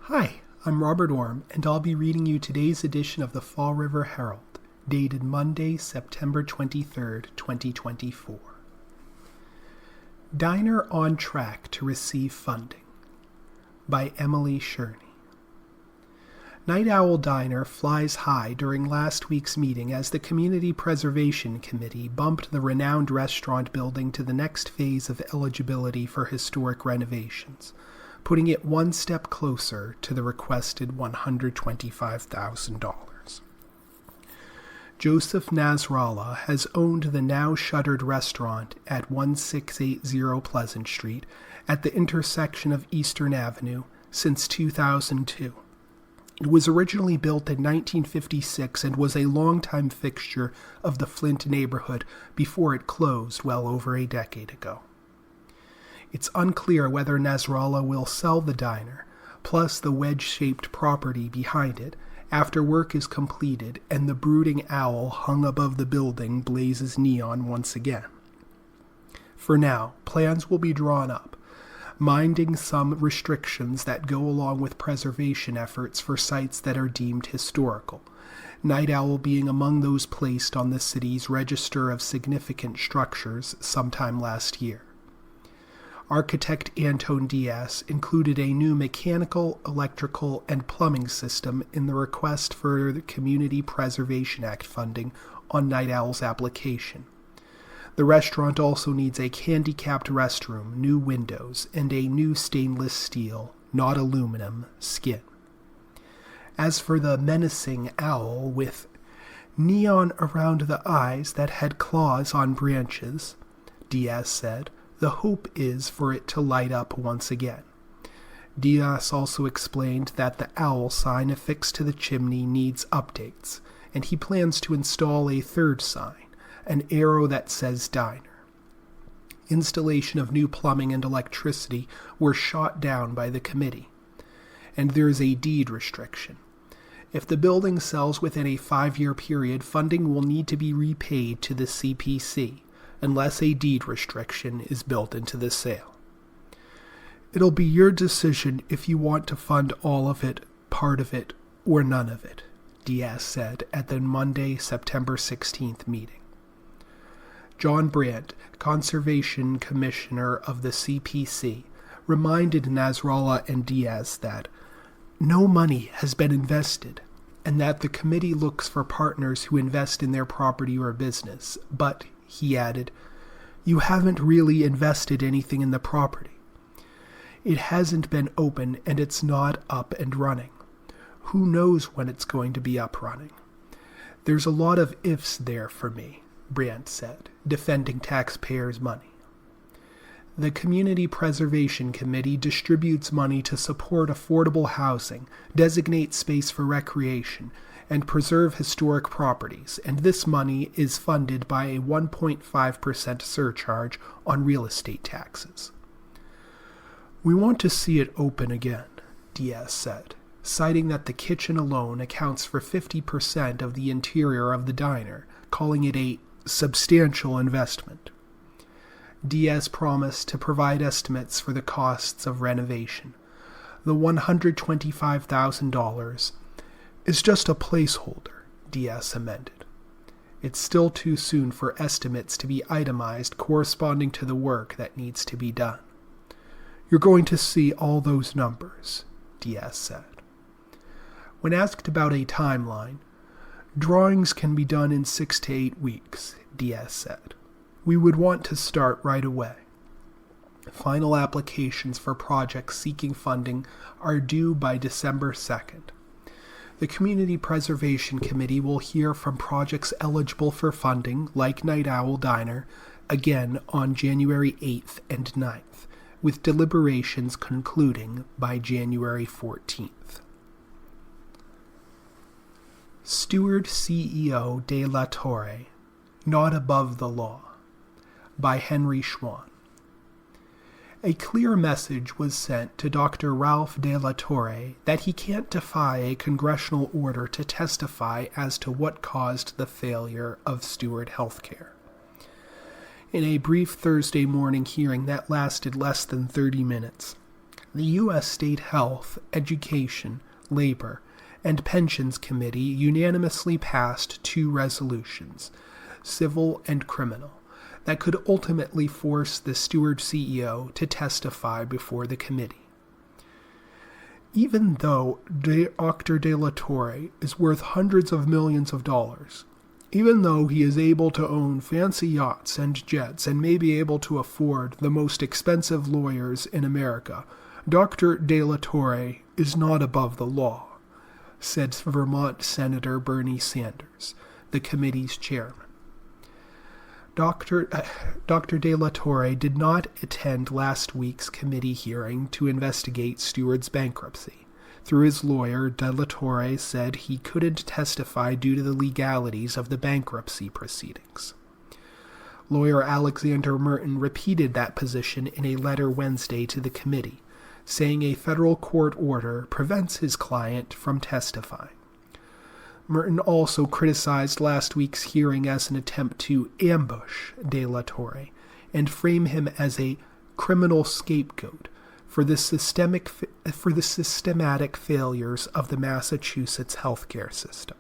Hi, I'm Robert Orm, and I'll be reading you today's edition of the Fall River Herald, dated Monday, September 23rd, 2024. Diner on Track to Receive Funding by Emily Sherney. Night Owl Diner flies high during last week's meeting as the Community Preservation Committee bumped the renowned restaurant building to the next phase of eligibility for historic renovations, putting it one step closer to the requested $125,000. Joseph Nasrallah has owned the now shuttered restaurant at 1680 Pleasant Street at the intersection of Eastern Avenue since 2002. It was originally built in 1956 and was a longtime fixture of the Flint neighborhood before it closed well over a decade ago. It's unclear whether Nasrallah will sell the diner, plus the wedge-shaped property behind it, after work is completed and the brooding owl hung above the building blazes neon once again. For now, plans will be drawn up, minding some restrictions that go along with preservation efforts for sites that are deemed historical, Night Owl being among those placed on the city's Register of Significant Structures sometime last year. Architect Anton Diaz included a new mechanical, electrical, and plumbing system in the request for the Community Preservation Act funding on Night Owl's application. The restaurant also needs a handicapped restroom, new windows, and a new stainless steel, not aluminum, skin. As for the menacing owl with neon around the eyes that had claws on branches, Diaz said, the hope is for it to light up once again. Diaz also explained that the owl sign affixed to the chimney needs updates, and he plans to install a third sign, an arrow that says diner. Installation of new plumbing and electricity were shot down by the committee, and there is a deed restriction. If the building sells within a 5-year period, funding will need to be repaid to the CPC, unless a deed restriction is built into the sale. It'll be your decision if you want to fund all of it, part of it, or none of it, Diaz said at the Monday, September 16th meeting. John Brandt, Conservation Commissioner of the CPC, reminded Nasrallah and Diaz that no money has been invested and that the committee looks for partners who invest in their property or business, but, he added, you haven't really invested anything in the property. It hasn't been open and it's not up and running. Who knows when it's going to be up running? There's a lot of ifs there for me, Brandt said, defending taxpayers' money. The Community Preservation Committee distributes money to support affordable housing, designate space for recreation, and preserve historic properties, and this money is funded by a 1.5% surcharge on real estate taxes. We want to see it open again, Diaz said, citing that the kitchen alone accounts for 50% of the interior of the diner, calling it a substantial investment. Diaz promised to provide estimates for the costs of renovation. The $125,000 is just a placeholder, Diaz amended. It's still too soon for estimates to be itemized corresponding to the work that needs to be done. You're going to see all those numbers, Diaz said. When asked about a timeline, drawings can be done in 6 to 8 weeks, Diaz said. We would want to start right away. Final applications for projects seeking funding are due by December 2nd. The Community Preservation Committee will hear from projects eligible for funding, like Night Owl Diner, again on January 8th and 9th, with deliberations concluding by January 14th. Steward CEO de la Torre, Not Above the Law, by Henry Schwann. A clear message was sent to Dr. Ralph de la Torre that he can't defy a congressional order to testify as to what caused the failure of Steward Healthcare. In a brief Thursday morning hearing that lasted less than 30 minutes, The U.S. State Health, Education, Labor, and Pensions Committee unanimously passed 2 resolutions, civil and criminal, that could ultimately force the Steward CEO to testify before the committee. Even though Dr. De La Torre is worth hundreds of millions of dollars, even though he is able to own fancy yachts and jets and may be able to afford the most expensive lawyers in America, Dr. De La Torre is not above the law, said Vermont Senator Bernie Sanders, the committee's chairman. Dr. De La Torre did not attend last week's committee hearing to investigate Steward's bankruptcy. Through his lawyer, De La Torre said he couldn't testify due to the legalities of the bankruptcy proceedings. Lawyer Alexander Merton repeated that position in a letter Wednesday to the committee, saying a federal court order prevents his client from testifying. Merton also criticized last week's hearing as an attempt to ambush De La Torre and frame him as a criminal scapegoat for the systematic failures of the Massachusetts healthcare system.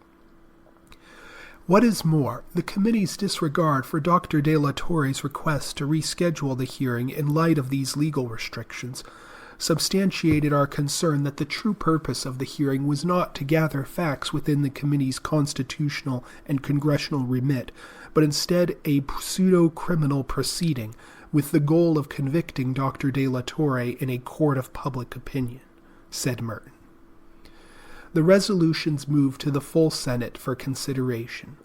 What is more, the committee's disregard for Dr. De La Torre's request to reschedule the hearing in light of these legal restrictions substantiated our concern that the true purpose of the hearing was not to gather facts within the committee's constitutional and congressional remit, but instead a pseudo-criminal proceeding with the goal of convicting Dr. De La Torre in a court of public opinion, said Merton. The resolutions move to the full Senate for consideration.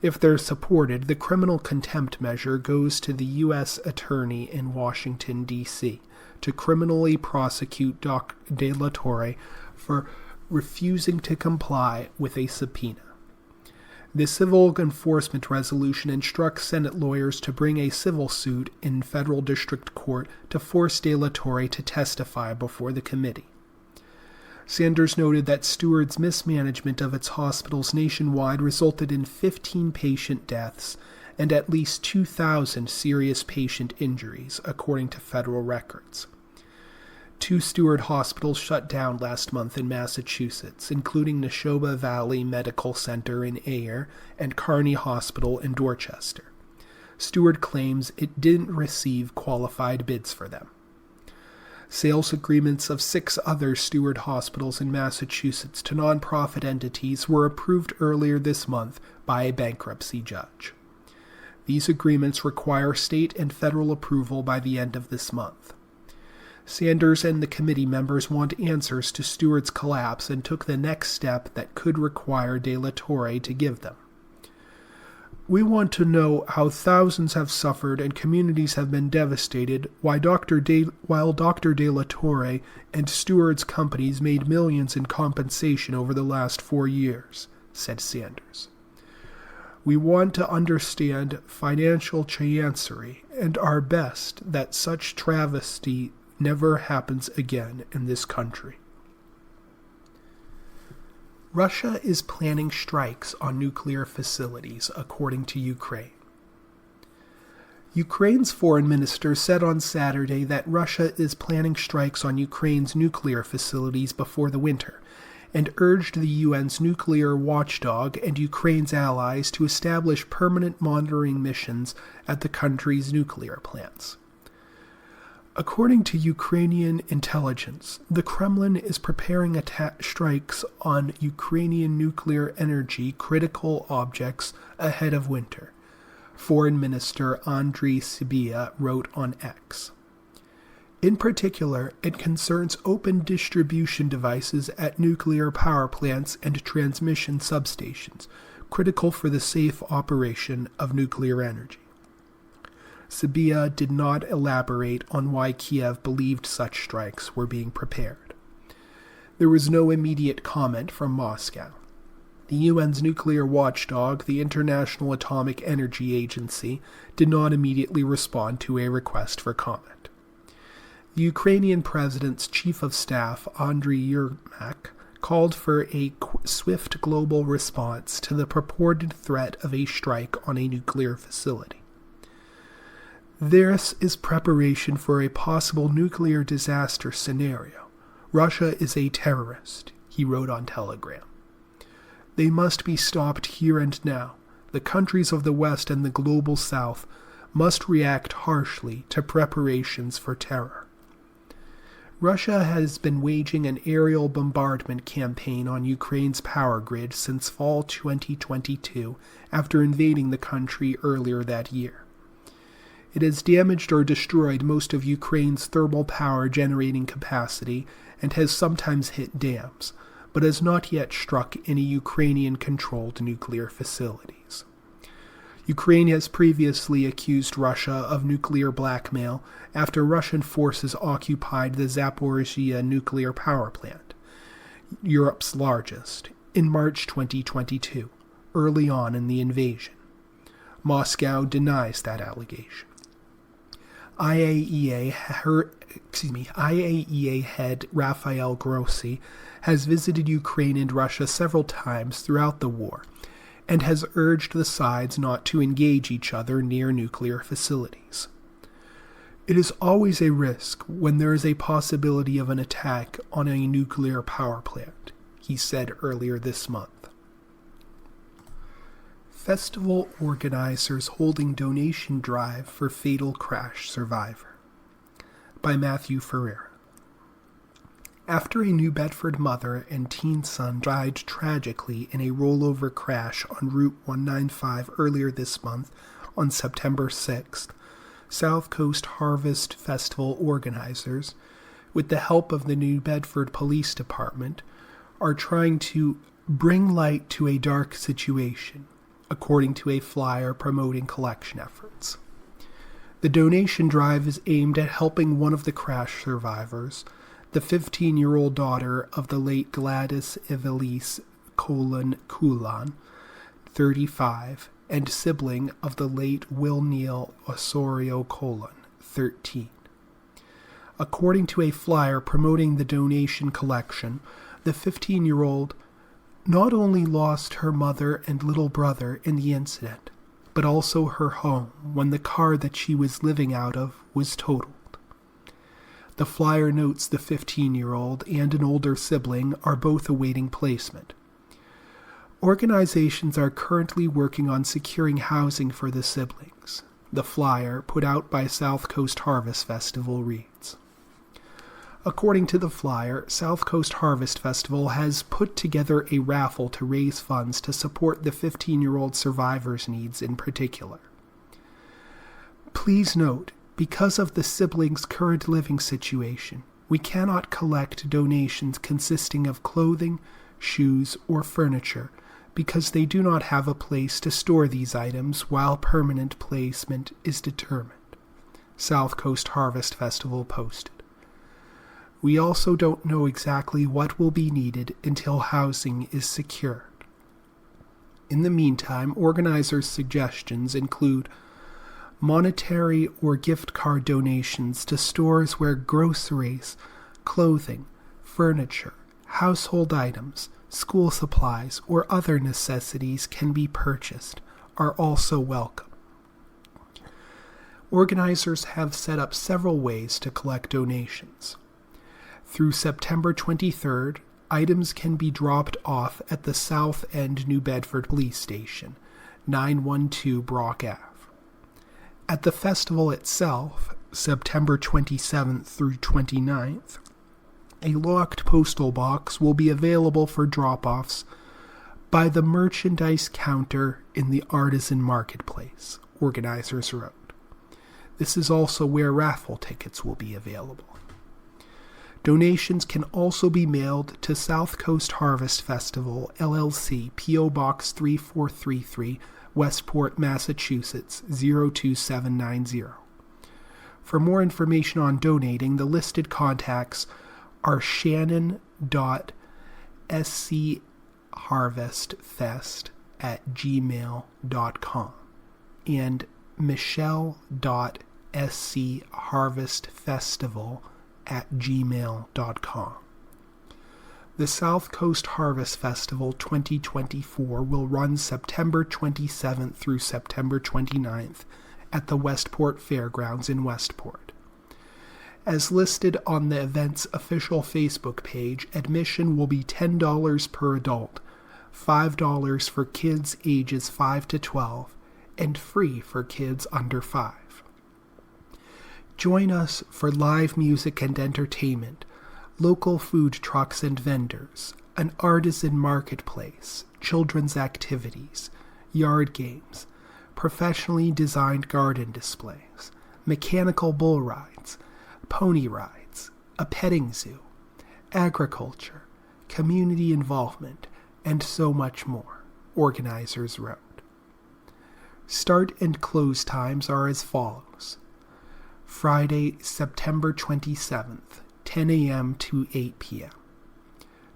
If they're supported, the criminal contempt measure goes to the U.S. Attorney in Washington, D.C., to criminally prosecute De La Torre for refusing to comply with a subpoena. The civil enforcement resolution instructs Senate lawyers to bring a civil suit in federal district court to force De La Torre to testify before the committee. Sanders noted that Steward's mismanagement of its hospitals nationwide resulted in 15 patient deaths and at least 2,000 serious patient injuries, according to federal records. 2 Steward hospitals shut down last month in Massachusetts, including Neshoba Valley Medical Center in Ayer and Kearney Hospital in Dorchester. Steward claims it didn't receive qualified bids for them. Sales agreements of 6 other Steward hospitals in Massachusetts to nonprofit entities were approved earlier this month by a bankruptcy judge. These agreements require state and federal approval by the end of this month. Sanders and the committee members want answers to Steward's collapse and took the next step that could require De La Torre to give them. We want to know how thousands have suffered and communities have been devastated while Dr. De La Torre and Steward's companies made millions in compensation over the last 4 years, said Sanders. We want to understand financial chancery and our best that such travesty never happens again in this country. Russia is planning strikes on nuclear facilities, according to Ukraine. Ukraine's foreign minister said on Saturday that Russia is planning strikes on Ukraine's nuclear facilities before the winter, and urged the UN's nuclear watchdog and Ukraine's allies to establish permanent monitoring missions at the country's nuclear plants. According to Ukrainian intelligence, the Kremlin is preparing strikes on Ukrainian nuclear energy critical objects ahead of winter, Foreign Minister Andriy Sybiha wrote on X. In particular, it concerns open distribution devices at nuclear power plants and transmission substations, critical for the safe operation of nuclear energy. Sybiha did not elaborate on why Kiev believed such strikes were being prepared. There was no immediate comment from Moscow. The UN's nuclear watchdog, the International Atomic Energy Agency, did not immediately respond to a request for comment. The Ukrainian president's chief of staff, Andriy Yermak, called for a swift global response to the purported threat of a strike on a nuclear facility. This is preparation for a possible nuclear disaster scenario. Russia is a terrorist, he wrote on Telegram. They must be stopped here and now. The countries of the West and the global South must react harshly to preparations for terror. Russia has been waging an aerial bombardment campaign on Ukraine's power grid since fall 2022 after invading the country earlier that year. It has damaged or destroyed most of Ukraine's thermal power generating capacity and has sometimes hit dams, but has not yet struck any Ukrainian-controlled nuclear facilities. Ukraine has previously accused Russia of nuclear blackmail after Russian forces occupied the Zaporizhzhia nuclear power plant, Europe's largest, in March 2022, early on in the invasion. Moscow denies that allegation. IAEA head Rafael Grossi has visited Ukraine and Russia several times throughout the war and has urged the sides not to engage each other near nuclear facilities. It is always a risk when there is a possibility of an attack on a nuclear power plant, he said earlier this month. Festival organizers holding donation drive for fatal crash survivor. By Matthew Ferreira. After a New Bedford mother and teen son died tragically in a rollover crash on Route 195 earlier this month on September 6th, South Coast Harvest Festival organizers, with the help of the New Bedford Police Department, are trying to bring light to a dark situation, according to a flyer promoting collection efforts. The donation drive is aimed at helping one of the crash survivors, the 15-year-old daughter of the late Gladys Evelise Kulan, 35, and sibling of the late Will Neal Osorio Colon, 13. According to a flyer promoting the donation collection, the 15-year-old not only lost her mother and little brother in the incident, but also her home when the car that she was living out of was totaled. The flyer notes the 15-year-old and an older sibling are both awaiting placement. Organizations are currently working on securing housing for the siblings. The flyer, put out by South Coast Harvest Festival, reads, According to the flyer, South Coast Harvest Festival has put together a raffle to raise funds to support the 15-year-old survivor's needs in particular. Please note, because of the siblings' current living situation, we cannot collect donations consisting of clothing, shoes, or furniture because they do not have a place to store these items while permanent placement is determined, South Coast Harvest Festival posted. We also don't know exactly what will be needed until housing is secured. In the meantime, organizers' suggestions include monetary or gift card donations to stores where groceries, clothing, furniture, household items, school supplies, or other necessities can be purchased are also welcome. Organizers have set up several ways to collect donations. Through September 23rd, items can be dropped off at the South End New Bedford Police Station, 912 Brock Ave. At the festival itself, September 27th through 29th, a locked postal box will be available for drop-offs by the merchandise counter in the Artisan Marketplace, organizers wrote. This is also where raffle tickets will be available. Donations can also be mailed to South Coast Harvest Festival, LLC, P.O. Box 3433, Westport, Massachusetts, 02790. For more information on donating, the listed contacts are shannon.scharvestfest@gmail.com and michelle.scharvestfestival@gmail.com. The South Coast Harvest Festival 2024 will run September 27th through September 29th at the Westport Fairgrounds in Westport. As listed on the event's official Facebook page, admission will be $10 per adult, $5 for kids ages 5 to 12, and free for kids under 5. Join us for live music and entertainment, local food trucks and vendors, an artisan marketplace, children's activities, yard games, professionally designed garden displays, mechanical bull rides, pony rides, a petting zoo, agriculture, community involvement, and so much more. Organizers wrote. Start and close times are as follows. Friday, September 27th, 10 a.m. to 8 p.m.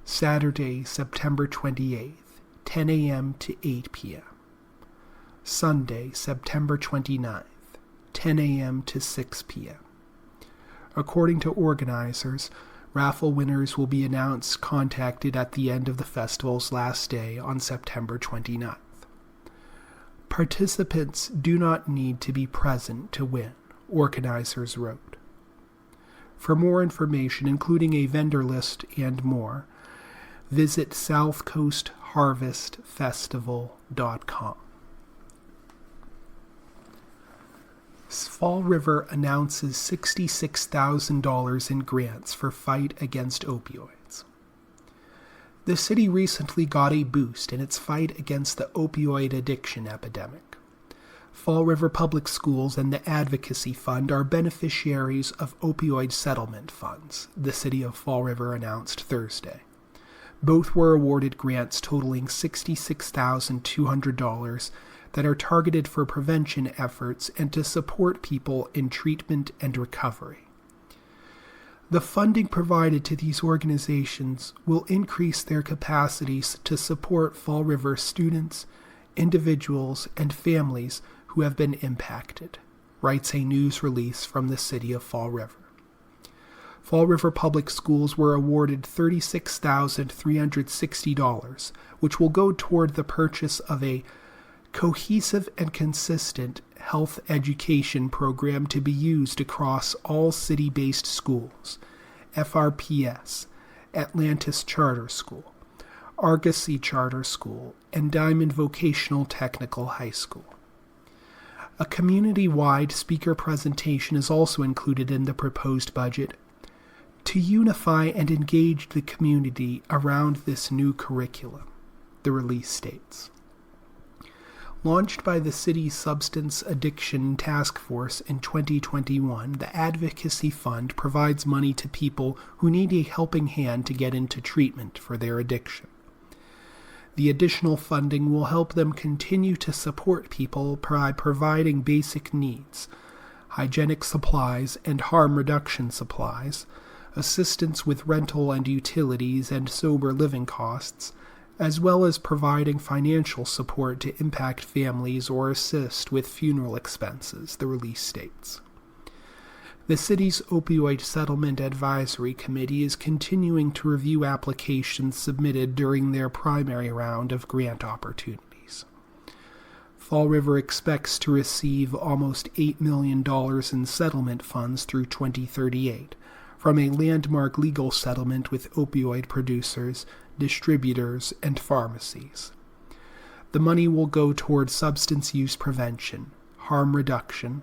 Saturday, September 28th, 10 a.m. to 8 p.m. Sunday, September 29th, 10 a.m. to 6 p.m. According to organizers, raffle winners will be contacted at the end of the festival's last day on September 29th. Participants do not need to be present to win, organizers wrote. For more information, including a vendor list and more, visit southcoastharvestfestival.com. Fall River announces $66,000 in grants for fight against opioids. The city recently got a boost in its fight against the opioid addiction epidemic. Fall River Public Schools and the Advocacy Fund are beneficiaries of opioid settlement funds, the city of Fall River announced Thursday. Both were awarded grants totaling $66,200 that are targeted for prevention efforts and to support people in treatment and recovery. The funding provided to these organizations will increase their capacities to support Fall River students, individuals, and families who have been impacted, writes a news release from the city of Fall River. Fall River Public Schools were awarded $36,360, which will go toward the purchase of a cohesive and consistent health education program to be used across all city-based schools, FRPS, Atlantis Charter School, Argosy Charter School, and Diamond Vocational Technical High School. A community-wide speaker presentation is also included in the proposed budget to unify and engage the community around this new curriculum, the release states. Launched by the city's Substance Addiction Task Force in 2021, the Advocacy Fund provides money to people who need a helping hand to get into treatment for their addiction. The additional funding will help them continue to support people by providing basic needs, hygienic supplies and harm reduction supplies, assistance with rental and utilities and sober living costs, as well as providing financial support to impact families or assist with funeral expenses, the release states. The city's Opioid Settlement Advisory Committee is continuing to review applications submitted during their primary round of grant opportunities. Fall River expects to receive almost $8 million in settlement funds through 2038 from a landmark legal settlement with opioid producers, distributors, and pharmacies. The money will go toward substance use prevention, harm reduction,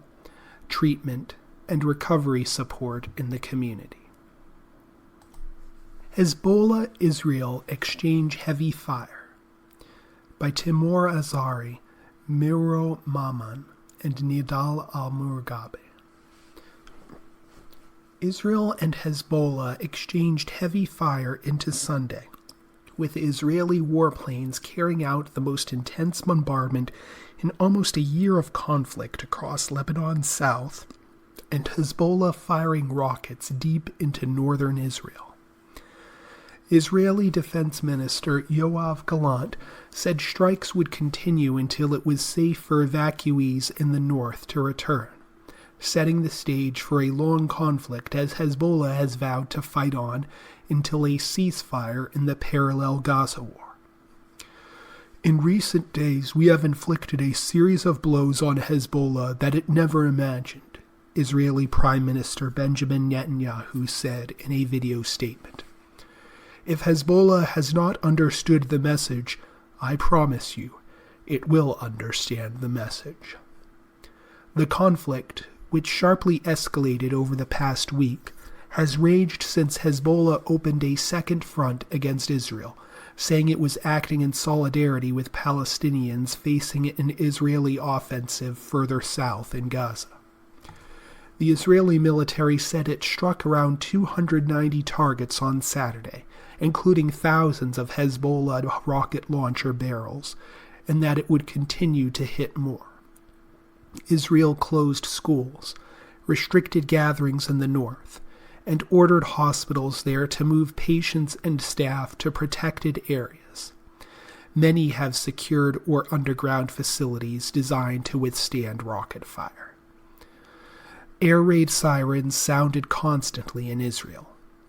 treatment, and recovery support in the community. Hezbollah Israel exchange heavy fire by Timur Azari, Miro Maman, and Nidal al-Murgabe. Israel and Hezbollah exchanged heavy fire into Sunday, with Israeli warplanes carrying out the most intense bombardment in almost a year of conflict across Lebanon's south, and Hezbollah firing rockets deep into northern Israel. Israeli Defense Minister Yoav Gallant said strikes would continue until it was safe for evacuees in the north to return, setting the stage for a long conflict as Hezbollah has vowed to fight on until a ceasefire in the parallel Gaza war. In recent days, we have inflicted a series of blows on Hezbollah that it never imagined, Israeli Prime Minister Benjamin Netanyahu said in a video statement. If Hezbollah has not understood the message, I promise you, it will understand the message. The conflict, which sharply escalated over the past week, has raged since Hezbollah opened a second front against Israel, saying it was acting in solidarity with Palestinians facing an Israeli offensive further south in Gaza. The Israeli military said it struck around 290 targets on Saturday, including thousands of Hezbollah rocket launcher barrels, and that it would continue to hit more. Israel closed schools, restricted gatherings in the north, and ordered hospitals there to move patients and staff to protected areas. Many have secured or underground facilities designed to withstand rocket fire. Air raid sirens sounded constantly in Israel.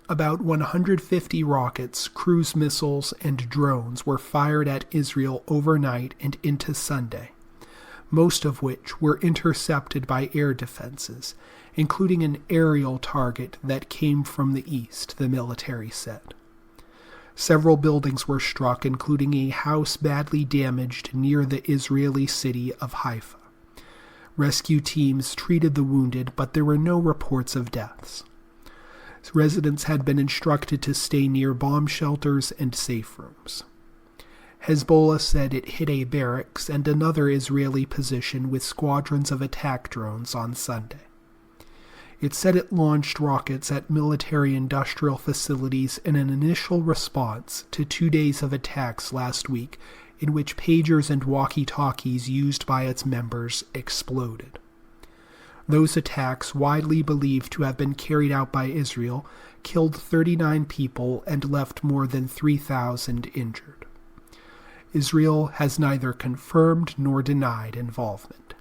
About 150 rockets, cruise missiles, and drones were fired at Israel overnight and into Sunday, most of which were intercepted by air defenses, including an aerial target that came from the east, the military said. Several buildings were struck, including a house badly damaged near the Israeli city of Haifa. Rescue teams treated the wounded, but there were no reports of deaths. Residents had been instructed to stay near bomb shelters and safe rooms. Hezbollah said it hit a barracks and another Israeli position with squadrons of attack drones on Sunday. It said it launched rockets at military-industrial facilities in an initial response to 2 days of attacks last week in which pagers and walkie-talkies used by its members exploded. Those attacks, widely believed to have been carried out by Israel, killed 39 people and left more than 3,000 injured. Israel has neither confirmed nor denied involvement.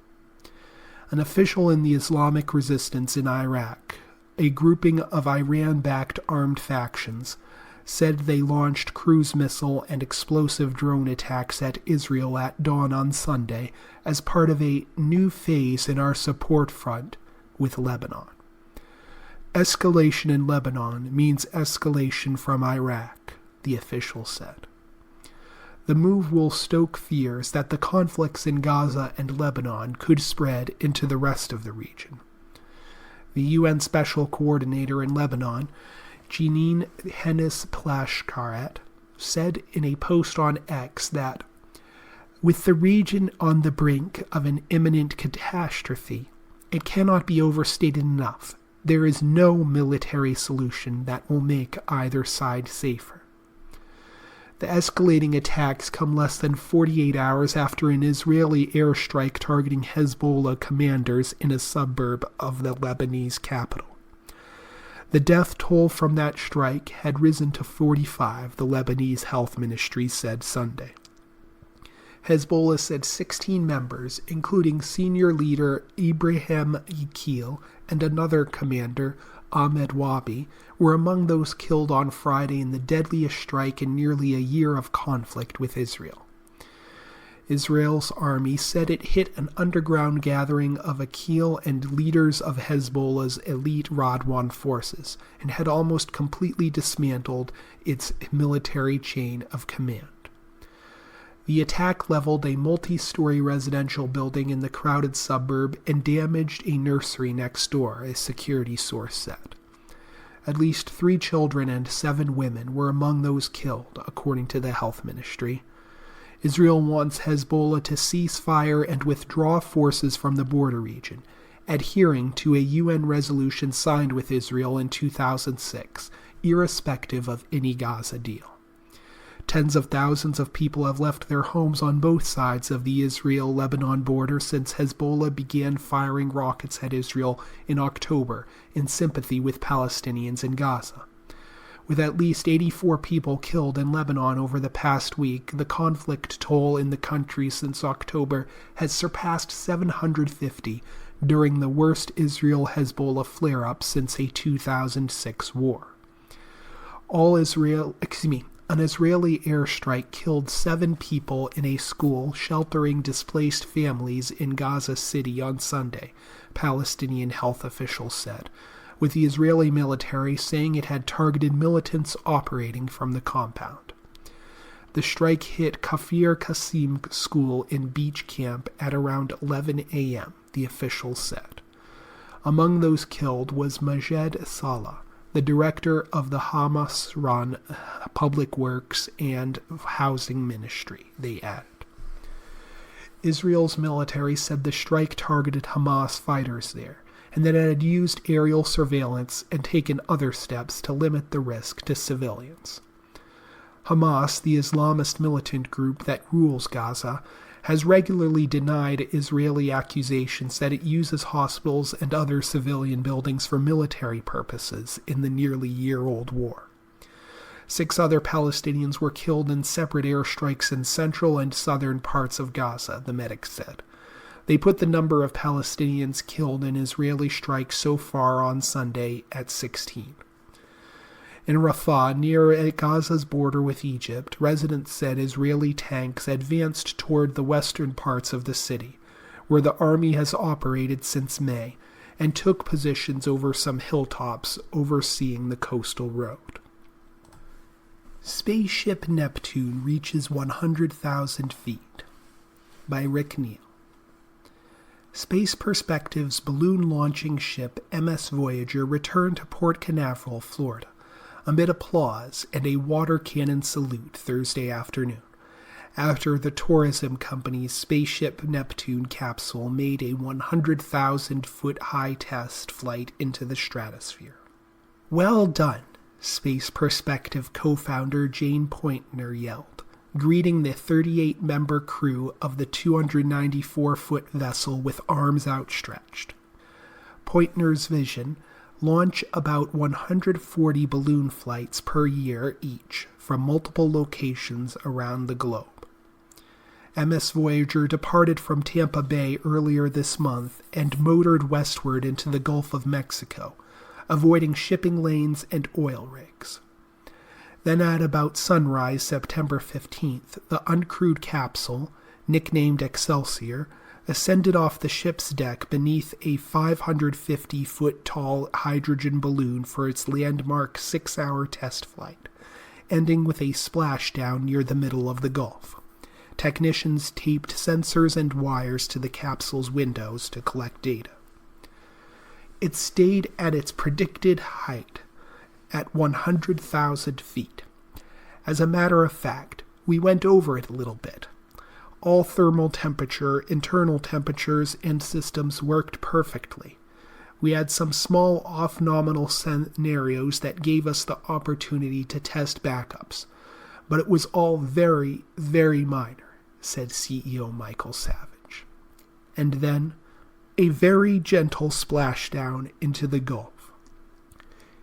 An official in the Islamic resistance in Iraq, a grouping of Iran-backed armed factions, said they launched cruise missile and explosive drone attacks at Israel at dawn on Sunday as part of a new phase in our support front with Lebanon. Escalation in Lebanon means escalation from Iraq, the official said. The move will stoke fears that the conflicts in Gaza and Lebanon could spread into the rest of the region. The UN Special Coordinator in Lebanon, Jeanine Hennis-Plasschaert, said in a post on X that, with the region on the brink of an imminent catastrophe, it cannot be overstated enough, there is no military solution that will make either side safer. The escalating attacks come less than 48 hours after an Israeli airstrike targeting Hezbollah commanders in a suburb of the Lebanese capital. The death toll from that strike had risen to 45, the Lebanese health ministry said Sunday. Hezbollah said 16 members, including senior leader Ibrahim Yekil and another commander, Ahmed Wabi, were among those killed on Friday in the deadliest strike in nearly a year of conflict with Israel. Israel's army said it hit an underground gathering of Yekil and leaders of Hezbollah's elite Radwan forces and had almost completely dismantled its military chain of command. The attack leveled a multi-story residential building in the crowded suburb and damaged a nursery next door, a security source said. At least 3 children and 7 women were among those killed, according to the health ministry. Israel wants Hezbollah to cease fire and withdraw forces from the border region, adhering to a UN resolution signed with Israel in 2006, irrespective of any Gaza deal. Tens of thousands of people have left their homes on both sides of the Israel-Lebanon border since Hezbollah began firing rockets at Israel in October in sympathy with Palestinians in Gaza. With at least 84 people killed in Lebanon over the past week, the conflict toll in the country since October has surpassed 750 during the worst Israel-Hezbollah flare-up since a 2006 war. All An Israeli airstrike killed 7 people in a school sheltering displaced families in Gaza City on Sunday, Palestinian health officials said, with the Israeli military saying it had targeted militants operating from the compound. The strike hit Kafir Qasim School in Beach Camp at around 11 a.m., the officials said. Among those killed was Majed Salah, the director of the Hamas-run Public Works and Housing Ministry, they added. Israel's military said the strike targeted Hamas fighters there, and that it had used aerial surveillance and taken other steps to limit the risk to civilians. Hamas, the Islamist militant group that rules Gaza, has regularly denied Israeli accusations that it uses hospitals and other civilian buildings for military purposes in the nearly year-old war. 6 other Palestinians were killed in separate airstrikes in central and southern parts of Gaza, the medics said. They put the number of Palestinians killed in Israeli strikes so far on Sunday at 16. In Rafah, near Gaza's border with Egypt, residents said Israeli tanks advanced toward the western parts of the city, where the army has operated since May, and took positions over some hilltops overseeing the coastal road. Spaceship Neptune reaches 100,000 feet, by Rick Neal. Space Perspective's balloon-launching ship MS Voyager returned to Port Canaveral, Florida, amid applause and a water cannon salute Thursday afternoon, after the tourism company's Spaceship Neptune capsule made a 100,000-foot-high test flight into the stratosphere. "Well done," Space Perspective co-founder Jane Pointner yelled, greeting the 38-member crew of the 294-foot vessel with arms outstretched. Pointner's vision: launch about 140 balloon flights per year each from multiple locations around the globe. MS Voyager departed from Tampa Bay earlier this month and motored westward into the Gulf of Mexico, avoiding shipping lanes and oil rigs. Then at about sunrise September 15th, the uncrewed capsule, nicknamed Excelsior, ascended off the ship's deck beneath a 550-foot-tall hydrogen balloon for its landmark 6-hour test flight, ending with a splashdown near the middle of the Gulf. Technicians taped sensors and wires to the capsule's windows to collect data. It stayed at its predicted height, at 100,000 feet. As a matter of fact, we went over it a little bit. All thermal temperature, internal temperatures, and systems worked perfectly. We had some small off-nominal scenarios that gave us the opportunity to test backups, but it was all very, very minor, said CEO Michael Savage. And then, a very gentle splashdown into the Gulf.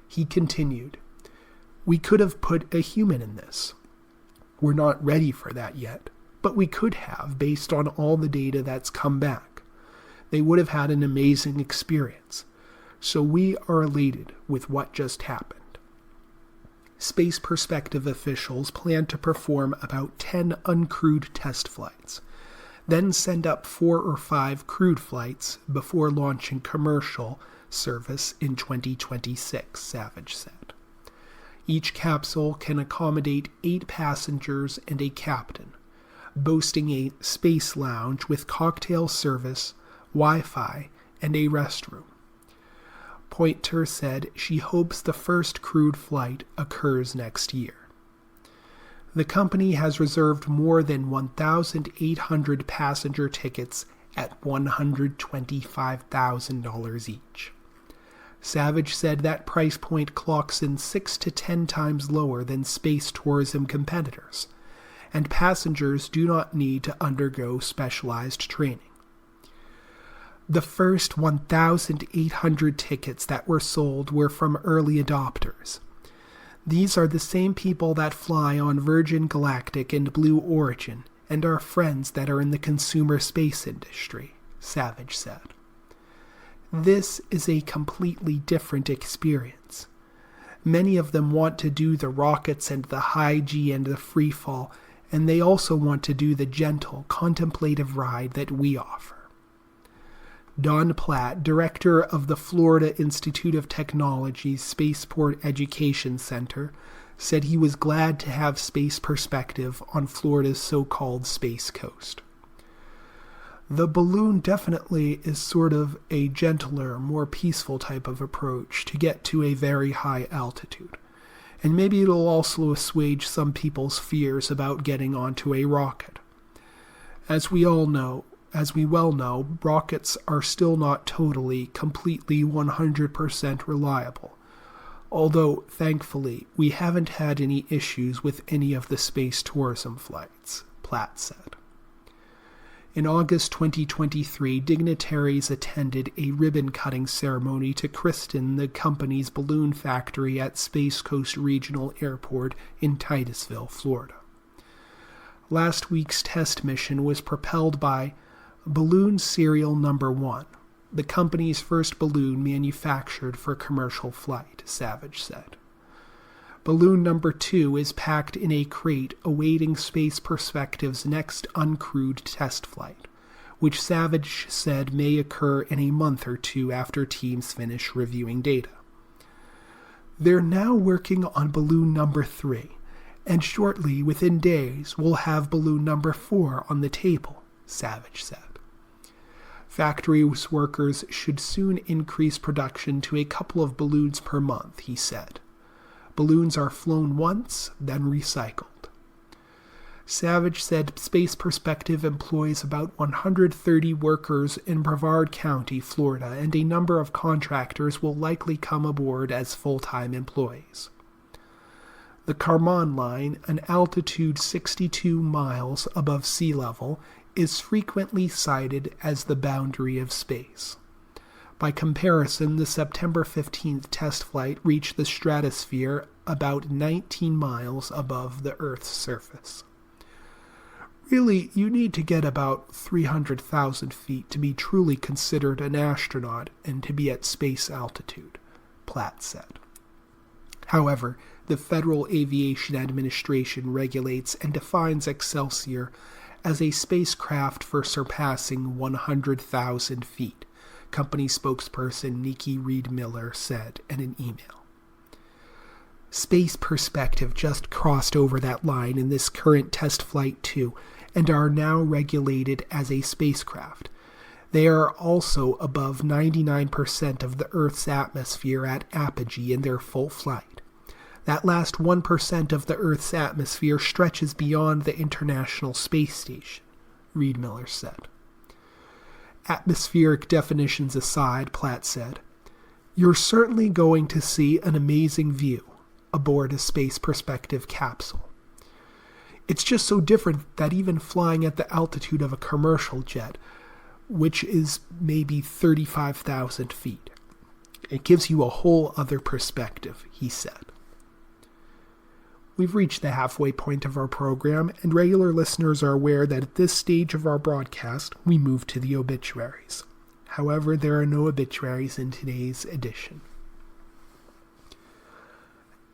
He continued, "We could have put a human in this. We're not ready for that yet. But we could have, based on all the data that's come back. They would have had an amazing experience. So we are elated with what just happened." Space Perspective officials plan to perform about 10 uncrewed test flights, then send up 4 or 5 crewed flights before launching commercial service in 2026, Savage said. Each capsule can accommodate 8 passengers and a captain, boasting a space lounge with cocktail service, Wi-Fi, and a restroom. Pointer said she hopes the first crewed flight occurs next year. The company has reserved more than 1,800 passenger tickets at $125,000 each. Savage said that price point clocks in 6 to 10 times lower than space tourism competitors, and passengers do not need to undergo specialized training. The first 1,800 tickets that were sold were from early adopters. These are the same people that fly on Virgin Galactic and Blue Origin and are friends that are in the consumer space industry, Savage said. This is a completely different experience. Many of them want to do the rockets and the high G and the free fall, and they also want to do the gentle, contemplative ride that we offer. Don Platt, director of the Florida Institute of Technology's Spaceport Education Center, said he was glad to have space perspective on Florida's so-called Space Coast. The balloon definitely is sort of a gentler, more peaceful type of approach to get to a very high altitude. And maybe it'll also assuage some people's fears about getting onto a rocket. As we well know, rockets are still not totally, completely 100% reliable. Although, thankfully, we haven't had any issues with any of the space tourism flights, Platt said. In August 2023, dignitaries attended a ribbon-cutting ceremony to christen the company's balloon factory at Space Coast Regional Airport in Titusville, Florida. Last week's test mission was propelled by Balloon Serial Number 1, the company's first balloon manufactured for commercial flight, Savage said. Balloon number 2 is packed in a crate awaiting Space Perspective's next uncrewed test flight, which Savage said may occur in a month or two after teams finish reviewing data. They're now working on balloon number 3, and shortly, within days, we'll have balloon number 4 on the table, Savage said. Factory workers should soon increase production to a couple of balloons per month, he said. Balloons are flown once, then recycled. Savage said Space Perspective employs about 130 workers in Brevard County, Florida, and a number of contractors will likely come aboard as full-time employees. The Kármán line, an altitude 62 miles above sea level, is frequently cited as the boundary of space. By comparison, the September 15th test flight reached the stratosphere about 19 miles above the Earth's surface. Really, you need to get about 300,000 feet to be truly considered an astronaut and to be at space altitude, Platt said. However, the Federal Aviation Administration regulates and defines Excelsior as a spacecraft for surpassing 100,000 feet, company spokesperson Nikki Reed Miller said in an email. Space Perspective just crossed over that line in this current test flight too, and are now regulated as a spacecraft. They are also above 99% of the Earth's atmosphere at apogee in their full flight. That last 1% of the Earth's atmosphere stretches beyond the International Space Station, Reed Miller said. Atmospheric definitions aside, Platt said, you're certainly going to see an amazing view aboard a Space Perspective capsule. It's just so different that even flying at the altitude of a commercial jet, which is maybe 35,000 feet, it gives you a whole other perspective, he said. We've reached the halfway point of our program, and regular listeners are aware that at this stage of our broadcast, we move to the obituaries. However, there are no obituaries in today's edition.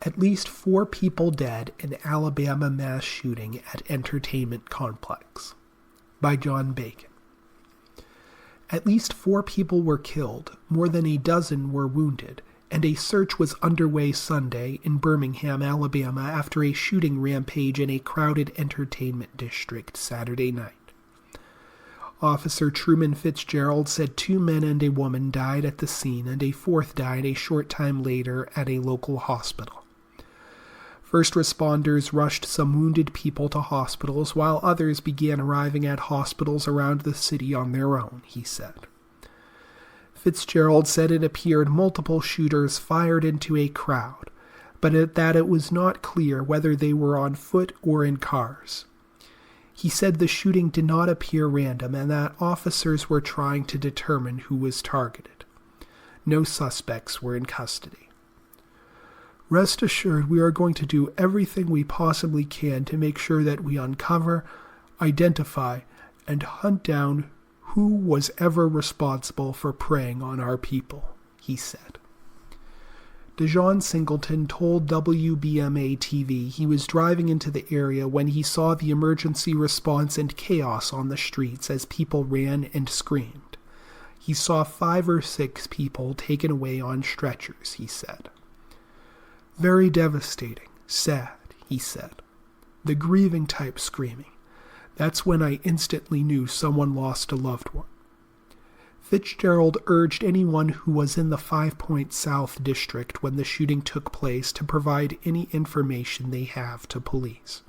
At least 4 people dead in Alabama mass shooting at entertainment complex. By John Bacon. At least 4 people were killed, more than a dozen were wounded, and a search was underway Sunday in Birmingham, Alabama after a shooting rampage in a crowded entertainment district Saturday night. Officer Truman Fitzgerald said 2 men and a woman died at the scene and a 4th died a short time later at a local hospital. First responders rushed some wounded people to hospitals while others began arriving at hospitals around the city on their own, he said. Fitzgerald said it appeared multiple shooters fired into a crowd, but that it was not clear whether they were on foot or in cars. He said the shooting did not appear random and that officers were trying to determine who was targeted. No suspects were in custody. Rest assured, we are going to do everything we possibly can to make sure that we uncover, identify, and hunt down who was ever responsible for preying on our people, he said. DeJohn Singleton told WBMA-TV he was driving into the area when he saw the emergency response and chaos on the streets as people ran and screamed. He saw 5 or 6 people taken away on stretchers, he said. Very devastating, sad, he said. The grieving type screaming. That's when I instantly knew someone lost a loved one. Fitzgerald urged anyone who was in the 5 Points South district when the shooting took place to provide any information they have to police.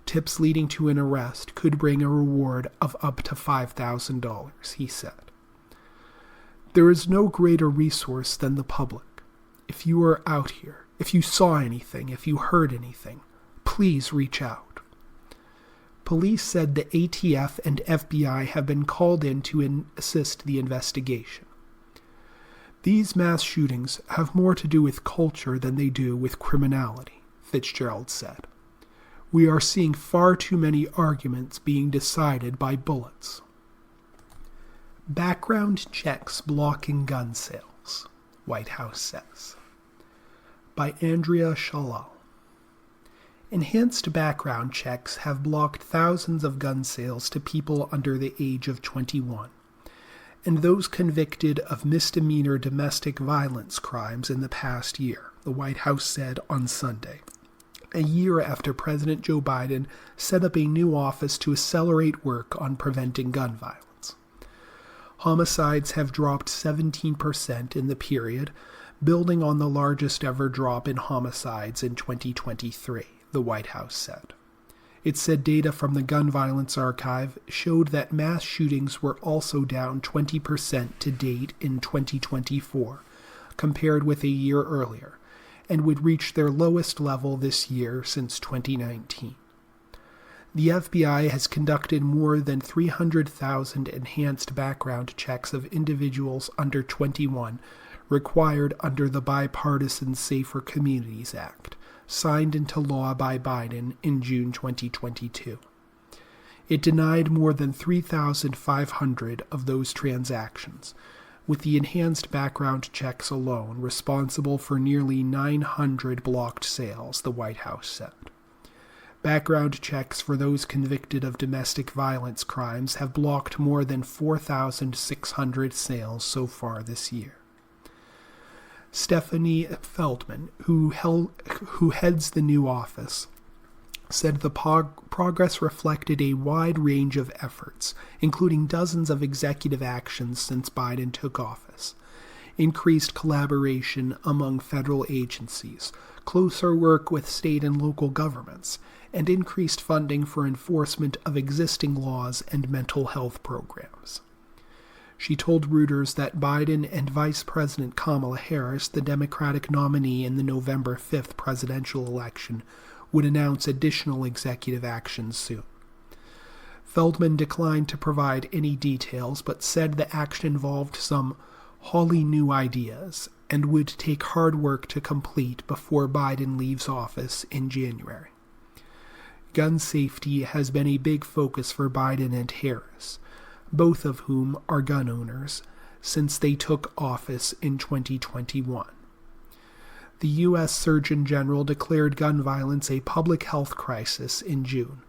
Tips leading to an arrest could bring a reward of up to $5,000, he said. There is no greater resource than the public. If you are out here, if you saw anything, if you heard anything, please reach out. Police said the ATF and FBI have been called in to assist the investigation. These mass shootings have more to do with culture than they do with criminality, Fitzgerald said. We are seeing far too many arguments being decided by bullets. Background checks blocking gun sales, White House says. By Andrea Shalal. Enhanced background checks have blocked thousands of gun sales to people under the age of 21, and those convicted of misdemeanor domestic violence crimes in the past year, the White House said on Sunday, a year after President Joe Biden set up a new office to accelerate work on preventing gun violence. Homicides have dropped 17% in the period, building on the largest ever drop in homicides in 2023. The White House said. It said data from the Gun Violence Archive showed that mass shootings were also down 20% to date in 2024, compared with a year earlier, and would reach their lowest level this year since 2019. The FBI has conducted more than 300,000 enhanced background checks of individuals under 21 required under the Bipartisan Safer Communities Act, signed into law by Biden in June 2022. It denied more than 3,500 of those transactions, with the enhanced background checks alone responsible for nearly 900 blocked sales, the White House said. Background checks for those convicted of domestic violence crimes have blocked more than 4,600 sales so far this year. Stephanie Feldman, who heads the new office, said the progress reflected a wide range of efforts, including dozens of executive actions since Biden took office, increased collaboration among federal agencies, closer work with state and local governments, and increased funding for enforcement of existing laws and mental health programs. She told Reuters that Biden and Vice President Kamala Harris, the Democratic nominee in the November 5th presidential election, would announce additional executive actions soon. Feldman declined to provide any details, but said the action involved some wholly new ideas and would take hard work to complete before Biden leaves office in January. Gun safety has been a big focus for Biden and Harris, both of whom are gun owners, since they took office in 2021. The U.S. Surgeon General declared gun violence a public health crisis in June,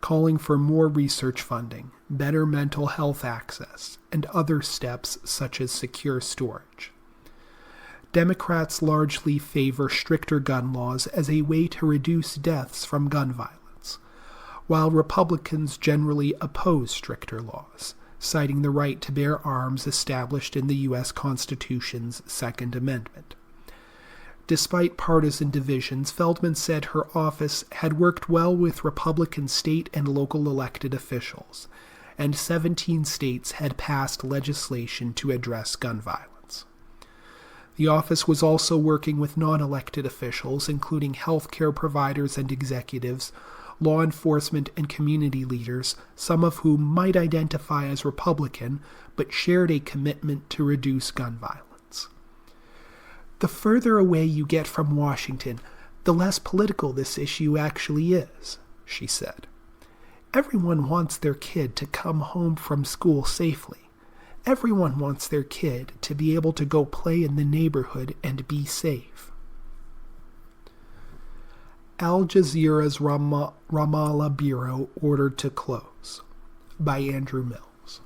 calling for more research funding, better mental health access, and other steps such as secure storage. Democrats largely favor stricter gun laws as a way to reduce deaths from gun violence, while Republicans generally oppose stricter laws, citing the right to bear arms established in the U.S. Constitution's Second Amendment. Despite partisan divisions, Feldman said her office had worked well with Republican state and local elected officials, and 17 states had passed legislation to address gun violence. The office was also working with non-elected officials, including healthcare providers and executives, law enforcement, and community leaders, some of whom might identify as Republican, but shared a commitment to reduce gun violence. The further away you get from Washington, the less political this issue actually is, she said. Everyone wants their kid to come home from school safely. Everyone wants their kid to be able to go play in the neighborhood and be safe. Al Jazeera's Ramallah Bureau ordered to close, by Andrew Mills.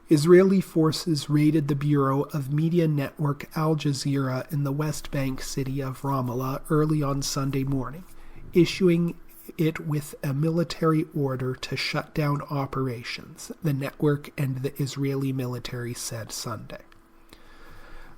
Israeli forces raided the bureau of media network Al Jazeera in the West Bank city of Ramallah early on Sunday morning, issuing it with a military order to shut down operations, the network and the Israeli military said Sunday.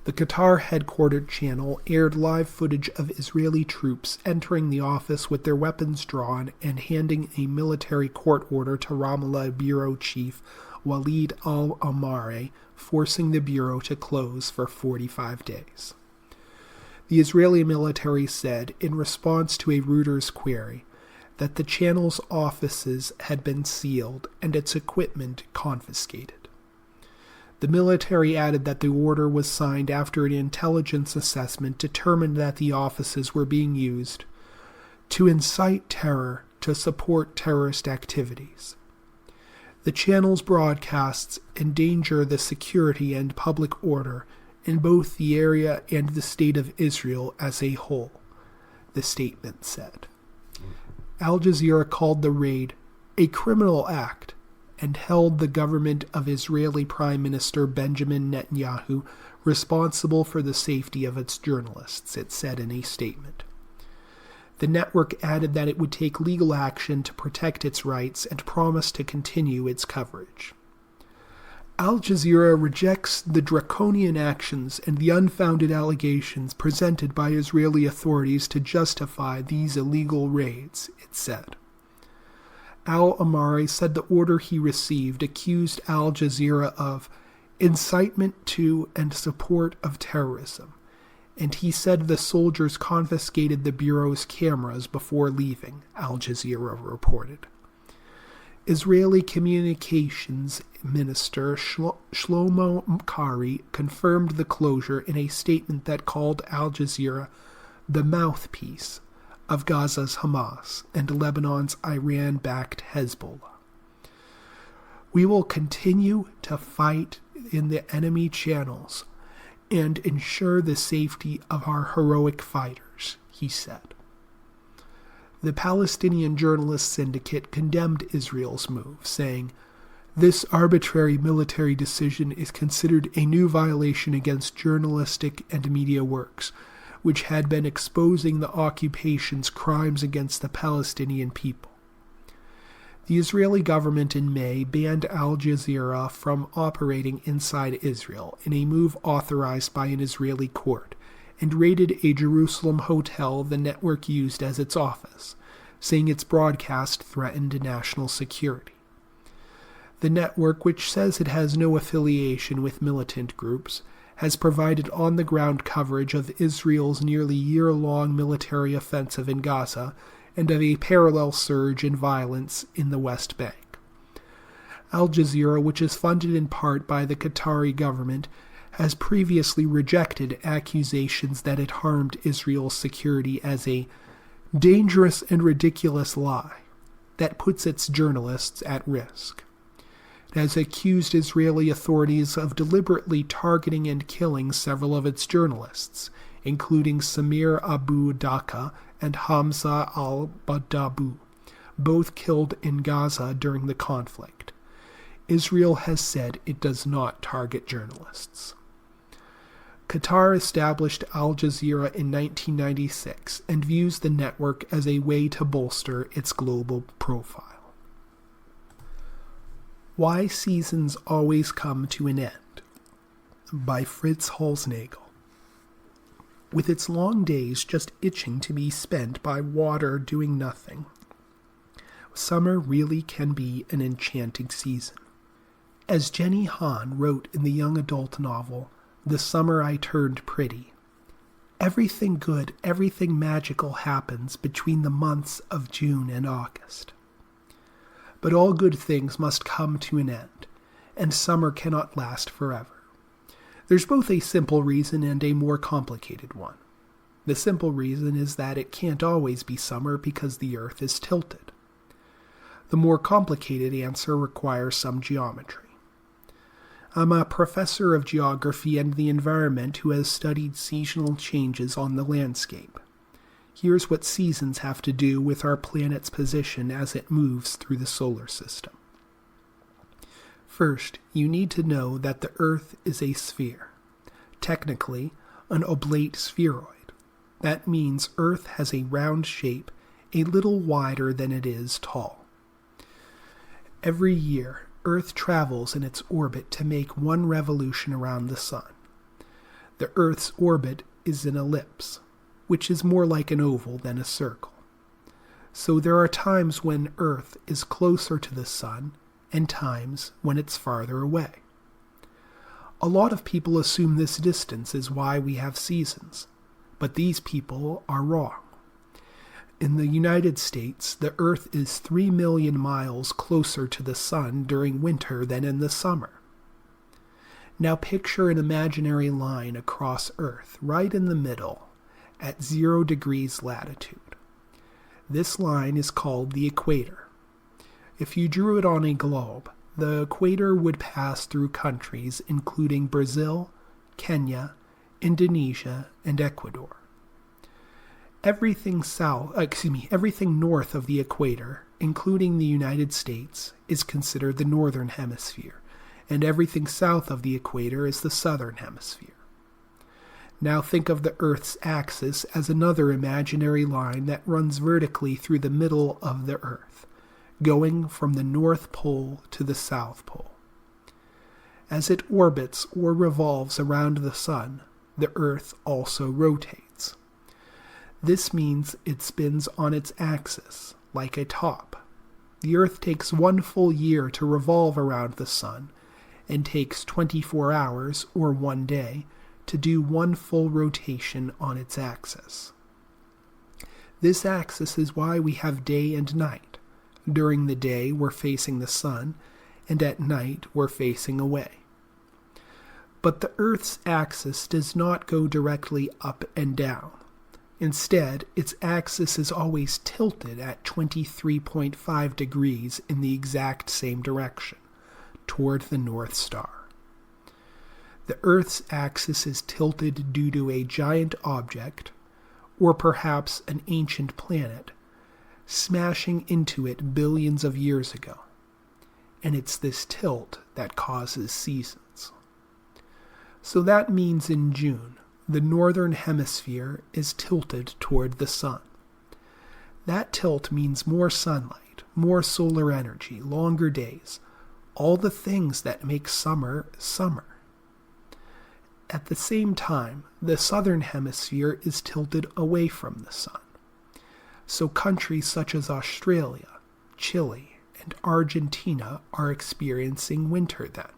The Qatar-headquartered channel aired live footage of Israeli troops entering the office with their weapons drawn and handing a military court order to Ramallah bureau chief Walid al-Amare, forcing the bureau to close for 45 days. The Israeli military said, in response to a Reuters query, that the channel's offices had been sealed and its equipment confiscated. The military added that the order was signed after an intelligence assessment determined that the offices were being used to incite terror to support terrorist activities. The channel's broadcasts endanger the security and public order in both the area and the state of Israel as a whole, the statement said. Al Jazeera called the raid a criminal act and held the government of Israeli Prime Minister Benjamin Netanyahu responsible for the safety of its journalists, it said in a statement. The network added that it would take legal action to protect its rights and promised to continue its coverage. Al Jazeera rejects the draconian actions and the unfounded allegations presented by Israeli authorities to justify these illegal raids, it said. Al-Amari said the order he received accused Al Jazeera of incitement to and support of terrorism, and he said the soldiers confiscated the bureau's cameras before leaving, Al Jazeera reported. Israeli Communications Minister Shlomo Kari confirmed the closure in a statement that called Al Jazeera the mouthpiece of Gaza's Hamas and Lebanon's Iran-backed Hezbollah. We will continue to fight in the enemy channels and ensure the safety of our heroic fighters, he said. The Palestinian Journalists Syndicate condemned Israel's move, saying, "This arbitrary military decision is considered a new violation against journalistic and media works, which had been exposing the occupation's crimes against the Palestinian people." The Israeli government in May banned Al Jazeera from operating inside Israel in a move authorized by an Israeli court, and raided a Jerusalem hotel the network used as its office, saying its broadcast threatened national security. The network, which says it has no affiliation with militant groups, has provided on-the-ground coverage of Israel's nearly year-long military offensive in Gaza and of a parallel surge in violence in the West Bank. Al Jazeera, which is funded in part by the Qatari government, has previously rejected accusations that it harmed Israel's security as a dangerous and ridiculous lie that puts its journalists at risk. It has accused Israeli authorities of deliberately targeting and killing several of its journalists, including Samir Abu Daqqa and Hamza al-Badabu, both killed in Gaza during the conflict. Israel has said it does not target journalists. Qatar established Al Jazeera in 1996 and views the network as a way to bolster its global profile. Why Seasons Always Come to an End, by Fritz Holznagel. With its long days just itching to be spent by water doing nothing, summer really can be an enchanting season. As Jenny Han wrote in the young adult novel, The Summer I Turned Pretty, everything good, everything magical happens between the months of June and August. But all good things must come to an end, and summer cannot last forever. There's both a simple reason and a more complicated one. The simple reason is that it can't always be summer because the earth is tilted. The more complicated answer requires some geometry. I'm a professor of geography and the environment who has studied seasonal changes on the landscape. Here's what seasons have to do with our planet's position as it moves through the solar system. First, you need to know that the Earth is a sphere. Technically, an oblate spheroid. That means Earth has a round shape, a little wider than it is tall. Every year, Earth travels in its orbit to make one revolution around the Sun. The Earth's orbit is an ellipse, which is more like an oval than a circle. So there are times when Earth is closer to the Sun and times when it's farther away. A lot of people assume this distance is why we have seasons, but these people are wrong. In the United States, the Earth is 3 million miles closer to the Sun during winter than in the summer. Now picture an imaginary line across Earth, right in the middle, at 0 degrees latitude. This line is called the equator. If you drew it on a globe, the equator would pass through countries including Brazil, Kenya, Indonesia, and Ecuador. Everything north of the equator, including the United States, is considered the northern hemisphere, and everything south of the equator is the southern hemisphere. Now think of the Earth's axis as another imaginary line that runs vertically through the middle of the Earth, going from the North Pole to the South Pole. As it orbits or revolves around the Sun, the Earth also rotates. This means it spins on its axis, like a top. The Earth takes 1 full year to revolve around the Sun, and takes 24 hours, or 1 day, to do 1 full rotation on its axis. This axis is why we have day and night. During the day, we're facing the Sun, and at night, we're facing away. But the Earth's axis does not go directly up and down. Instead, its axis is always tilted at 23.5 degrees in the exact same direction, toward the North Star. The Earth's axis is tilted due to a giant object, or perhaps an ancient planet, smashing into it billions of years ago. And it's this tilt that causes seasons. So that means in June, the northern hemisphere is tilted toward the Sun. That tilt means more sunlight, more solar energy, longer days, all the things that make summer, summer. At the same time, the southern hemisphere is tilted away from the Sun. So countries such as Australia, Chile, and Argentina are experiencing winter then.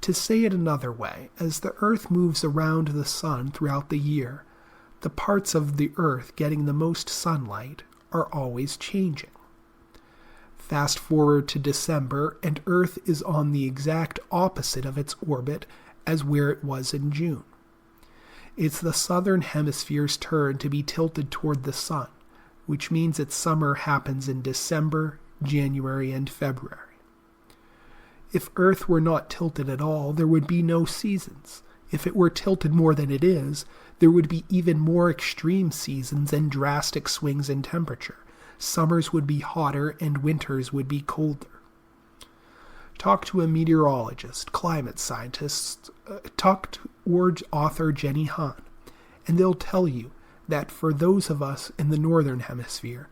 To say it another way, as the Earth moves around the Sun throughout the year, the parts of the Earth getting the most sunlight are always changing. Fast forward to December, and Earth is on the exact opposite of its orbit as where it was in June. It's the southern hemisphere's turn to be tilted toward the Sun, which means its summer happens in December, January, and February. If Earth were not tilted at all, there would be no seasons. If it were tilted more than it is, there would be even more extreme seasons and drastic swings in temperature. Summers would be hotter and winters would be colder. Talk to a meteorologist, climate scientist, or author Jenny Han, and they'll tell you that for those of us in the northern hemisphere,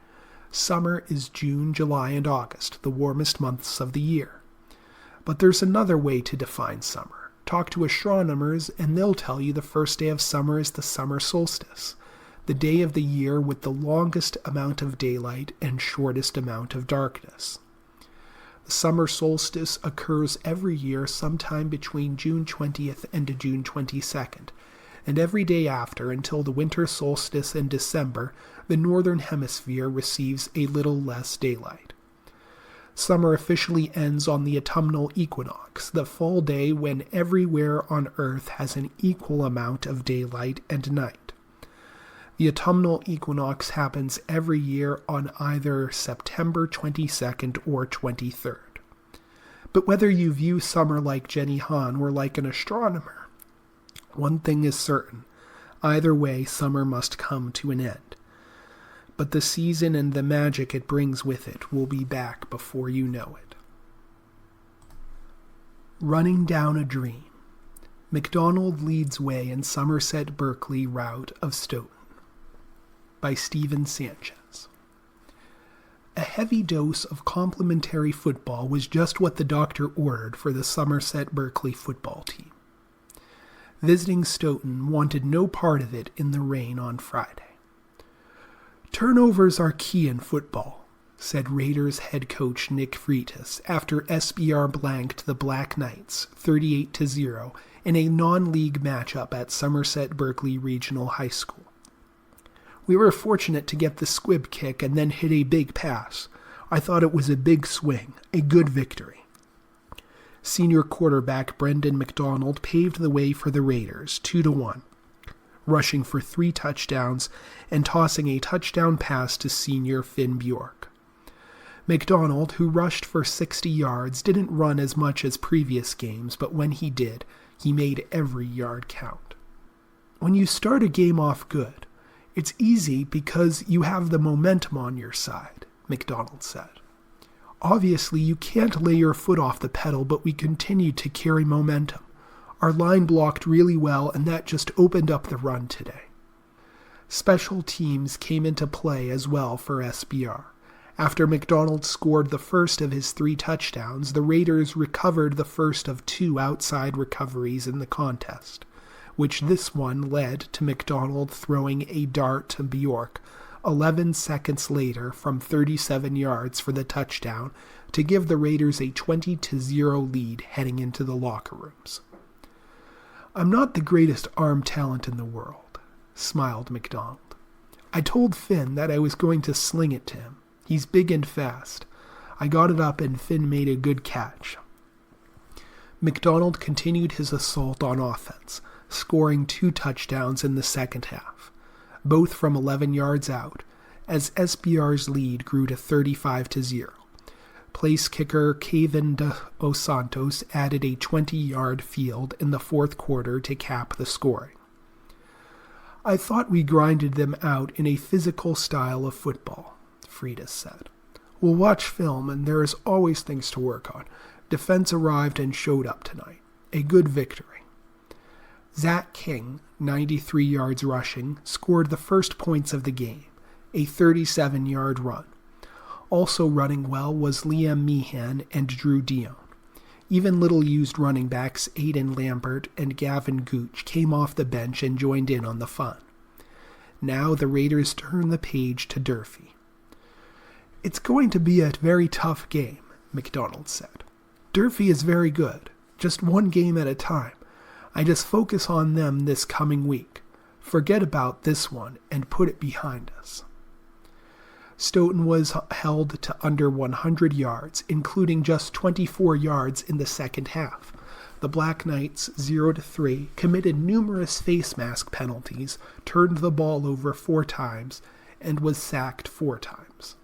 summer is June, July, and August, the warmest months of the year. But there's another way to define summer. Talk to astronomers and they'll tell you the first day of summer is the summer solstice, the day of the year with the longest amount of daylight and shortest amount of darkness. The summer solstice occurs every year sometime between June 20th and June 22nd, and every day after until the winter solstice in December, the northern hemisphere receives a little less daylight. Summer officially ends on the autumnal equinox, the fall day when everywhere on Earth has an equal amount of daylight and night. The autumnal equinox happens every year on either September 22nd or 23rd. But whether you view summer like Jenny Han or like an astronomer, one thing is certain. Either way, summer must come to an end. But the season and the magic it brings with it will be back before you know it. Running Down a Dream. MacDonald leads way in Somerset Berkeley rout of Stoughton. By Stephen Sanchez. A heavy dose of complimentary football was just what the doctor ordered for the Somerset Berkeley football team. Visiting Stoughton wanted no part of it in the rain on Friday. Turnovers are key in football, said Raiders head coach Nick Freitas after SBR blanked the Black Knights 38-0 in a non-league matchup at Somerset Berkeley Regional High School. We were fortunate to get the squib kick and then hit a big pass. I thought it was a big swing, a good victory. Senior quarterback Brendan McDonald paved the way for the Raiders 2-1, rushing for 3 touchdowns and tossing a touchdown pass to senior Finn Bjork. McDonald, who rushed for 60 yards, didn't run as much as previous games, but when he did, he made every yard count. When you start a game off good, it's easy because you have the momentum on your side, McDonald said. Obviously, you can't lay your foot off the pedal, but we continued to carry momentum. Our line blocked really well, and that just opened up the run today. Special teams came into play as well for SBR. After McDonald scored the first of his 3 touchdowns, the Raiders recovered the first of 2 outside recoveries in the contest, which this one led to McDonald throwing a dart to Bjork 11 seconds later from 37 yards for the touchdown to give the Raiders a 20-0 lead heading into the locker rooms. I'm not the greatest arm talent in the world, smiled McDonald. I told Finn that I was going to sling it to him. He's big and fast. I got it up and Finn made a good catch. McDonald continued his assault on offense, scoring 2 touchdowns in the second half, both from 11 yards out, as SBR's lead grew to 35-0. Place kicker Kevin dos Santos added a 20-yard field in the fourth quarter to cap the scoring. I thought we grinded them out in a physical style of football, Freitas said. We'll watch film and there is always things to work on. Defense arrived and showed up tonight. A good victory. Zach King, 93 yards rushing, scored the first points of the game, a 37-yard run. Also running well was Liam Meehan and Drew Dion. Even little-used running backs Aidan Lambert and Gavin Gooch came off the bench and joined in on the fun. Now the Raiders turn the page to Durfee. It's going to be a very tough game, McDonald said. Durfee is very good, just one game at a time. I just focus on them this coming week. Forget about this one and put it behind us. Stoughton was held to under 100 yards, including just 24 yards in the second half. The Black Knights, 0-3, committed numerous face mask penalties, turned the ball over 4 times, and was sacked 4 times.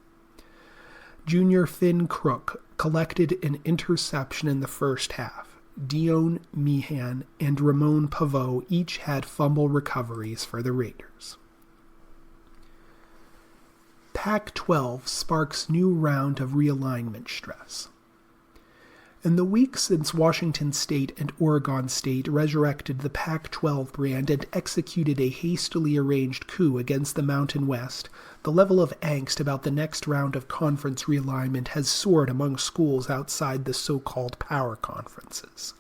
Junior Finn Crook collected an interception in the first half. Dion Meehan and Ramon Pavot each had fumble recoveries for the Raiders. Pac-12 sparks new round of realignment stress. In the week since Washington State and Oregon State resurrected the Pac-12 brand and executed a hastily arranged coup against the Mountain West, the level of angst about the next round of conference realignment has soared among schools outside the so-called power conferences.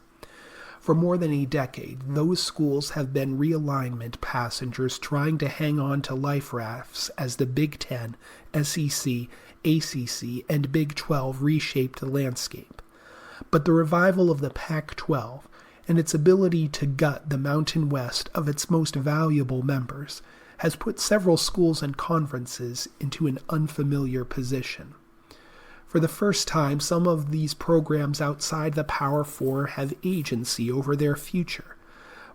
For more than a decade, those schools have been realignment passengers trying to hang on to life rafts as the Big Ten, SEC, ACC, and Big 12 reshaped the landscape. But the revival of the Pac-12 and its ability to gut the Mountain West of its most valuable members has put several schools and conferences into an unfamiliar position. For the first time, some of these programs outside the Power Four have agency over their future,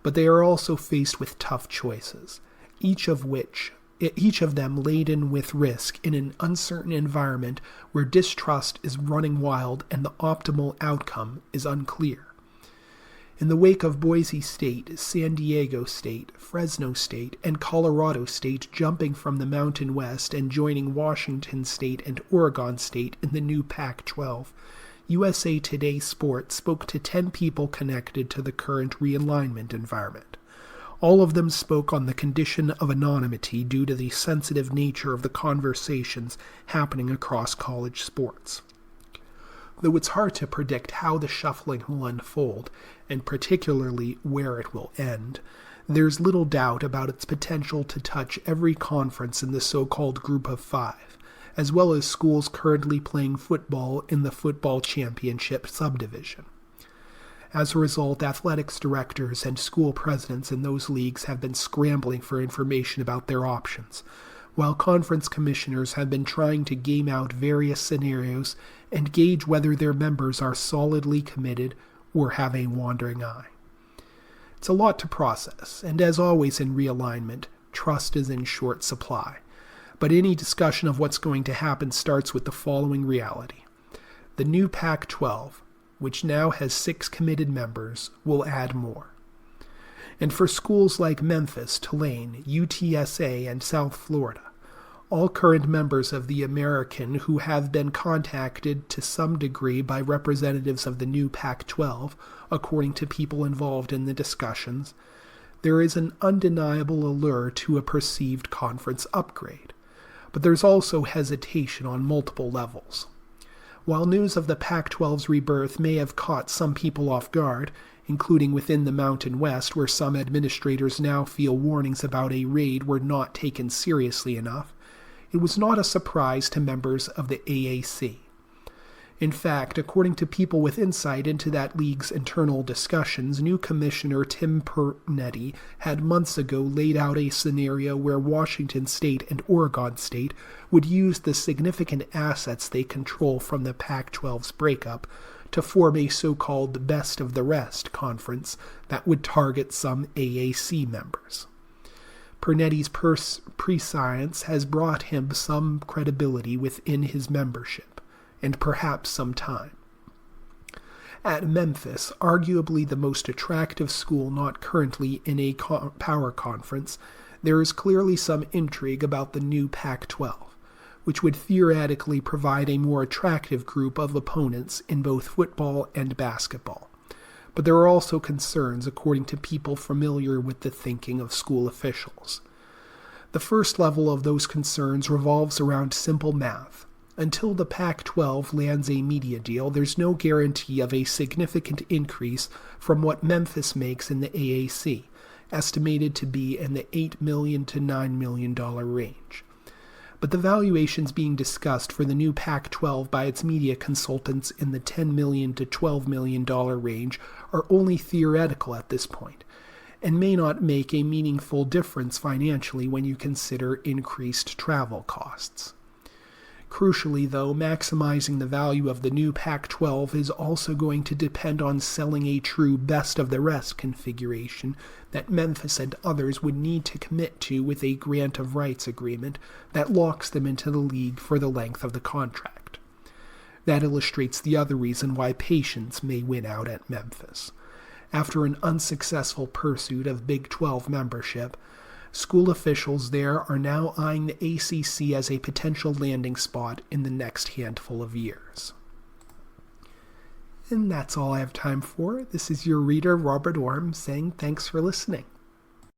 but they are also faced with tough choices, each of which each of them laden with risk in an uncertain environment where distrust is running wild and the optimal outcome is unclear. In the wake of Boise State, San Diego State, Fresno State, and Colorado State jumping from the Mountain West and joining Washington State and Oregon State in the new Pac-12, USA Today Sports spoke to 10 people connected to the current realignment environment. All of them spoke on the condition of anonymity due to the sensitive nature of the conversations happening across college sports. Though it's hard to predict how the shuffling will unfold, and particularly where it will end, there's little doubt about its potential to touch every conference in the so-called Group of Five, as well as schools currently playing football in the Football Championship subdivision. As a result, athletics directors and school presidents in those leagues have been scrambling for information about their options, while conference commissioners have been trying to game out various scenarios and gauge whether their members are solidly committed or have a wandering eye. It's a lot to process, and as always in realignment, trust is in short supply. But any discussion of what's going to happen starts with the following reality. The new Pac-12, which now has 6 committed members, will add more. And for schools like Memphis, Tulane, UTSA, and South Florida, all current members of the American who have been contacted to some degree by representatives of the new Pac-12, according to people involved in the discussions, there is an undeniable allure to a perceived conference upgrade. But there's also hesitation on multiple levels. While news of the Pac-12's rebirth may have caught some people off guard, including within the Mountain West, where some administrators now feel warnings about a raid were not taken seriously enough, it was not a surprise to members of the AAC. In fact, according to people with insight into that league's internal discussions, new Commissioner Tim Pernetti had months ago laid out a scenario where Washington State and Oregon State would use the significant assets they control from the Pac-12's breakup to form a so-called best of the rest conference that would target some AAC members. Pernetti's prescience has brought him some credibility within his membership, and perhaps some time. At Memphis, arguably the most attractive school not currently in a power conference, there is clearly some intrigue about the new Pac-12, which would theoretically provide a more attractive group of opponents in both football and basketball. But there are also concerns, according to people familiar with the thinking of school officials. The first level of those concerns revolves around simple math. Until the Pac-12 lands a media deal, there's no guarantee of a significant increase from what Memphis makes in the AAC, estimated to be in the $8 million to $9 million range. But the valuations being discussed for the new Pac-12 by its media consultants in the $10 million to $12 million range are only theoretical at this point, and may not make a meaningful difference financially when you consider increased travel costs. Crucially, though, maximizing the value of the new Pac-12 is also going to depend on selling a true best-of-the-rest configuration that Memphis and others would need to commit to with a grant of rights agreement that locks them into the league for the length of the contract. That illustrates the other reason why patience may win out at Memphis. After an unsuccessful pursuit of Big 12 membership, school officials there are now eyeing the ACC as a potential landing spot in the next handful of years. And that's all I have time for. This is your reader, Robert Orm, saying thanks for listening.